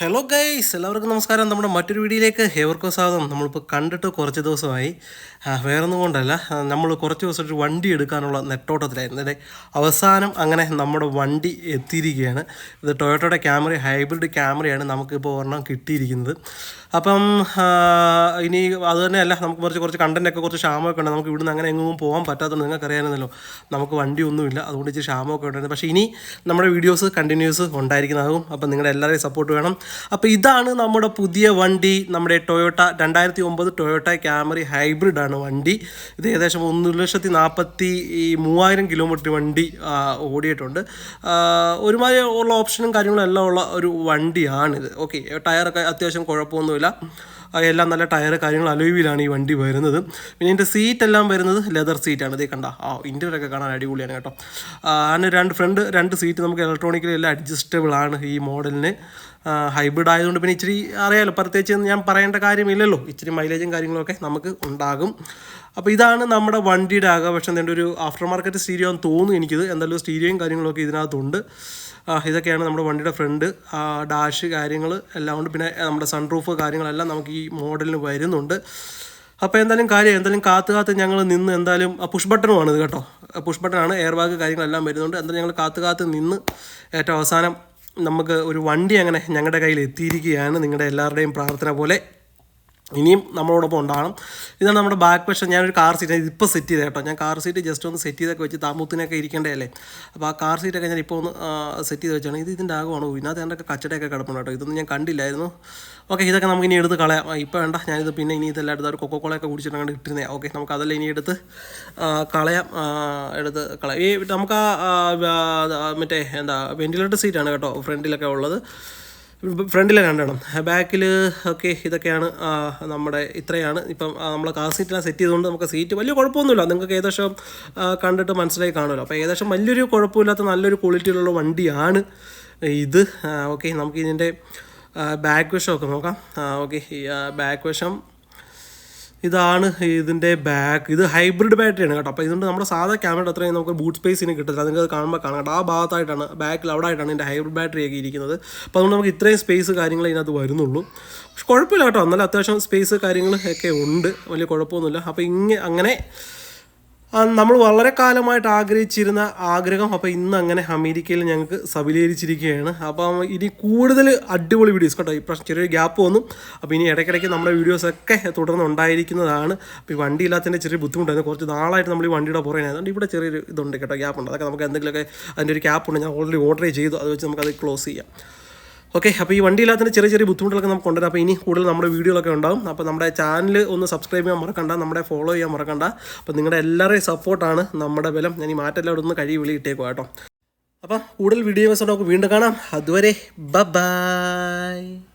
Hello guys, എല്ലാവർക്കും നമസ്കാരം. നമ്മുടെ മറ്റൊരു വീഡിയോയിലേക്ക് ഏവർക്കും സ്വാഗതം. നമ്മളിപ്പോൾ കണ്ടിട്ട് കുറച്ച് ദിവസമായി. വേറൊന്നും കൊണ്ടല്ല, നമ്മൾ കുറച്ച് ദിവസം ഒരു വണ്ടി എടുക്കാനുള്ള നെട്ടോട്ടത്തിലായിരുന്നു. അതെ, അവസാനം അങ്ങനെ നമ്മുടെ വണ്ടി എത്തിയിരിക്കുകയാണ്. ഇത് ടൊയോട്ടയുടെ ക്യാമറ, ഹൈബ്രിഡ് ക്യാമറയാണ് നമുക്കിപ്പോൾ ഒരെണ്ണം കിട്ടിയിരിക്കുന്നത്. അപ്പം ഇനി അതുതന്നെയല്ല, നമുക്ക് കുറച്ച് കണ്ടൻറ്റൊക്കെ കുറച്ച് ക്ഷാമമൊക്കെ ഉണ്ട്. നമുക്ക് ഇവിടുന്ന് അങ്ങനെ എങ്ങും പോകാൻ പറ്റാത്തതുകൊണ്ട് നിങ്ങൾക്കറിയാമെന്നല്ലോ, നമുക്ക് വണ്ടിയൊന്നുമില്ല. അതുകൊണ്ട് ഇച്ചിരി ക്ഷാമമൊക്കെ ഉണ്ടായിരുന്നു. പക്ഷേ ഇനി നമ്മുടെ വീഡിയോസ് കണ്ടിന്യൂസ് ഉണ്ടായിരിക്കുന്നതാകും. അപ്പം നിങ്ങളുടെ എല്ലാവരെയും സപ്പോർട്ട് വേണം. അപ്പോൾ ഇതാണ് നമ്മുടെ പുതിയ വണ്ടി, നമ്മുടെ ടൊയോട്ട 2009 ടൊയോട്ട ക്യാമറി ഹൈബ്രിഡാണ് വണ്ടി. ഇത് ഏകദേശം 1,43,000 കിലോമീറ്റർ വണ്ടി ഓടിയിട്ടുണ്ട്. ഒരുമാതിരി ഉള്ള ഓപ്ഷനും കാര്യങ്ങളും എല്ലാം ഉള്ള ഒരു വണ്ടിയാണിത്. ഓക്കെ, ടയറൊക്കെ അത്യാവശ്യം കുഴപ്പമൊന്നുമില്ല. എല്ലാം നല്ല ടയർ കാര്യങ്ങൾ അലോയിലാണ് ഈ വണ്ടി വരുന്നത്. പിന്നെ ഇതിൻ്റെ സീറ്റ് എല്ലാം വരുന്നത് ലെതർ സീറ്റാണ്. ഇതേ കണ്ട ഇൻ്റർവ്യൂലൊക്കെ കാണാൻ അടിപൊളിയാണ് കേട്ടോ. അതിന് രണ്ട് സീറ്റ് നമുക്ക് ഇലക്ട്രോണിക്കലി എല്ലാം അഡ്ജസ്റ്റബിൾ ആണ് ഈ മോഡലിന്. ഹൈബ്രിഡ് ആയതുകൊണ്ട് പിന്നെ ഇച്ചിരി അറിയാമല്ലോ, പ്രത്യേകിച്ച് ഞാൻ പറയേണ്ട കാര്യമില്ലല്ലോ, ഇച്ചിരി മൈലേജും കാര്യങ്ങളൊക്കെ നമുക്ക് ഉണ്ടാകും. അപ്പോൾ ഇതാണ് നമ്മുടെ വണ്ടിയുടെ ആകർഷണം. എൻ്റെ ഒരു ആഫ്റ്റർ മാർക്കറ്റ് സ്റ്റീരിയോ എന്ന് തോന്നുന്നു എനിക്കിത്. എന്തായാലും സ്റ്റീരിയോയും കാര്യങ്ങളൊക്കെ ഇതിനകത്തുണ്ട്. ഇതൊക്കെയാണ് നമ്മുടെ വണ്ടിയുടെ ഫ്രണ്ട് ഡാഷ് കാര്യങ്ങൾ എല്ലാം ഉണ്ട്. പിന്നെ നമ്മുടെ സൺറൂഫ് കാര്യങ്ങളെല്ലാം നമുക്ക് ഈ മോഡലിന് വരുന്നുണ്ട്. അപ്പോൾ എന്തായാലും കാത്ത് ഞങ്ങൾ നിന്ന് എന്തായാലും പുഷ് ബട്ടണുമാണ് ഇത് കേട്ടോ. പുഷ് ബട്ടണാണ്, എയർ ബാഗ് കാര്യങ്ങളെല്ലാം വരുന്നുണ്ട്. എന്തായാലും ഞങ്ങൾ കാത്ത് നിന്ന് ഏറ്റവും അവസാനം നമുക്ക് ഒരു വണ്ടി അങ്ങനെ ഞങ്ങളുടെ കയ്യിൽ എത്തിയിരിക്കുകയാണ്. നിങ്ങളുടെ എല്ലാവരുടെയും പ്രാർത്ഥന പോലെ ഇനിയും നമ്മളോടൊപ്പം ഉണ്ടാകണം. ഇതാണ് നമ്മുടെ ബാക്ക് വശം. ഞാനൊരു കാർ സീറ്റ് ഇപ്പോൾ സെറ്റ് ചെയ്തത് കേട്ടോ. ഞാൻ കാർ സീറ്റ് ജസ്റ്റ് ഒന്ന് സെറ്റ് ചെയ്തൊക്കെ വെച്ച് താമൂത്തിനൊക്കെ ഇരിക്കേണ്ടതല്ലേ. അപ്പോൾ ആ കാർ സീറ്റൊക്കെ ഞാൻ ഇപ്പോൾ ഒന്ന് സെറ്റ് ചെയ്ത് വെച്ചാണ്. ഇതിൻ്റെ ആകുവാണോ, ഇതിനകത്ത് എൻ്റെ കച്ചടയൊക്കെ കിടപ്പുണ്ട് കേട്ടോ. ഇതൊന്നും ഞാൻ കണ്ടില്ലായിരുന്നു. ഓക്കെ, ഇതൊക്കെ നമുക്ക് ഇനി എടുത്ത് കളയാം. ഇപ്പോൾ വേണ്ട, ഞാനിത് പിന്നെ ഇനി ഇതെല്ലാം എടുത്ത് ഒരു കൊക്കോളയൊക്കെ കുടിച്ചിട്ടങ്ങോട്ട് ഇട്ടിരുന്നേ. ഓക്കെ, നമുക്ക് അതെല്ലാം ഇനി എടുത്ത് കളയാം. ഈ നമുക്ക് മറ്റേ വെൻറ്റിലേറ്റർ സീറ്റാണ് കേട്ടോ ഫ്രണ്ടിലൊക്കെ ഉള്ളത്. ഫ്രണ്ടിലെ രണ്ടെണ്ണം, ബാക്കിൽ ഓക്കെ. ഇതൊക്കെയാണ് നമ്മുടെ ഇത്രയാണ്. ഇപ്പം നമ്മൾ കാർ സീറ്റിലാണ് സെറ്റ് ചെയ്തുകൊണ്ട് നമുക്ക് സീറ്റ് വലിയ കുഴപ്പമൊന്നുമില്ല. നിങ്ങൾക്ക് ഏകദേശം കണ്ടിട്ട് മനസ്സിലായി കാണുമല്ലോ. അപ്പോൾ ഏകദേശം വലിയൊരു കുഴപ്പമില്ലാത്ത നല്ലൊരു ക്വാളിറ്റിയിലുള്ള വണ്ടിയാണ് ഇത്. ഓക്കെ, നമുക്ക് ഇതിൻ്റെ ബാക്ക് വശമൊക്കെ നോക്കാം. ഓക്കെ, ബാക്ക് വശം ഇതാണ് ഇതിൻ്റെ ബാക്ക്. ഇത് ഹൈബ്രിഡ് ബാറ്ററിയാണ് കേട്ടോ. അപ്പോൾ ഇതുകൊണ്ട് നമ്മുടെ സാധാ ക്യാമറയുടെ അത്രയും നമുക്ക് ബൂട്ട് സ്പേസിന് കിട്ടത്തില്ല. നിങ്ങൾക്ക് കാണുമ്പോൾ കാണാം കേട്ടോ, ആ ഭാഗത്തായിട്ടാണ്, ബാക്കിൽ അവിടെ ആയിട്ടാണ് ഇതിൻ്റെ ഹൈബ്രിഡ് ബാറ്ററിയൊക്കെ ഇരിക്കുന്നത്. അപ്പോൾ അതുകൊണ്ട് നമുക്ക് ഇത്രയും സ്പേസ് കാര്യങ്ങൾ ഇതിനകത്ത് വരുന്നുള്ളൂ. പക്ഷെ കുഴപ്പമില്ല കേട്ടോ, എന്നാലും അത്യാവശ്യം സ്പേസ് കാര്യങ്ങൾ ഒക്കെ ഉണ്ട്, വലിയ കുഴപ്പമൊന്നുമില്ല. അപ്പോൾ അങ്ങനെ നമ്മൾ വളരെ കാലമായിട്ട് ആഗ്രഹിച്ചിരുന്ന ആഗ്രഹം അപ്പോൾ ഇന്ന് അങ്ങനെ അമേരിക്കയിൽ ഞങ്ങൾക്ക് സബലീകരിച്ചിരിക്കുകയാണ്. അപ്പം ഇനി കൂടുതൽ അടിപൊളി വീഡിയോസ് കേട്ടോ. ഇപ്രാവശ്യം ചെറിയൊരു ഗ്യാപ്പ് വന്നു. അപ്പോൾ ഇനി ഇടയ്ക്കിടയ്ക്ക് നമ്മുടെ വീഡിയോസൊക്കെ തുടർന്ന് ഉണ്ടായിരിക്കുന്നതാണ്. അപ്പോൾ ഈ വണ്ടി ഇല്ലാത്തതിൻ്റെ ചെറിയ ബുദ്ധിമുട്ടായിരുന്നു. കുറച്ച് നാളായിട്ട് നമ്മൾ ഈ വണ്ടിയുടെ പുറകെ ആയതുകൊണ്ട് ഇവിടെ ചെറിയൊരു ഇതുണ്ട് കേട്ടോ, ഗ്യാപ്പുണ്ട്. അതൊക്കെ നമുക്ക് എന്തെങ്കിലുമൊക്കെ അതിൻ്റെ ഒരു ക്യാപ്പുണ്ട്. ഞാൻ ഓൾറെഡി ഓർഡർ ചെയ്തു, അത് വെച്ച് നമുക്കത് ക്ലോസ് ചെയ്യാം. ഓക്കെ, അപ്പോൾ ഈ വണ്ടിയില്ലാത്തതിൻ്റെ ചെറിയ ബുദ്ധിമുട്ടുകളൊക്കെ നമുക്ക് കൊണ്ടുവരാം. അപ്പോൾ ഇനി കൂടുതൽ നമ്മുടെ വീഡിയോകളൊക്കെ ഉണ്ടാകും. അപ്പോൾ നമ്മുടെ ചാനൽ ഒന്ന് സബ്സ്ക്രൈബ് ചെയ്യാൻ മറക്കണ്ട, നമ്മുടെ ഫോളോ ചെയ്യാൻ മറക്കണ്ട. അപ്പോൾ നിങ്ങളുടെ എല്ലാവരുടെയും സപ്പോർട്ടാണ് നമ്മുടെ ബലം. ഞാൻ ഈ മാറ്റെല്ലാം ഇവിടെ നിന്ന് വിളി ഇട്ടേക്കും കേട്ടോ. അപ്പോൾ കൂടുതൽ വീഡിയോസ് നമുക്ക് വീണ്ടും കാണാം. അതുവരെ ബൈ.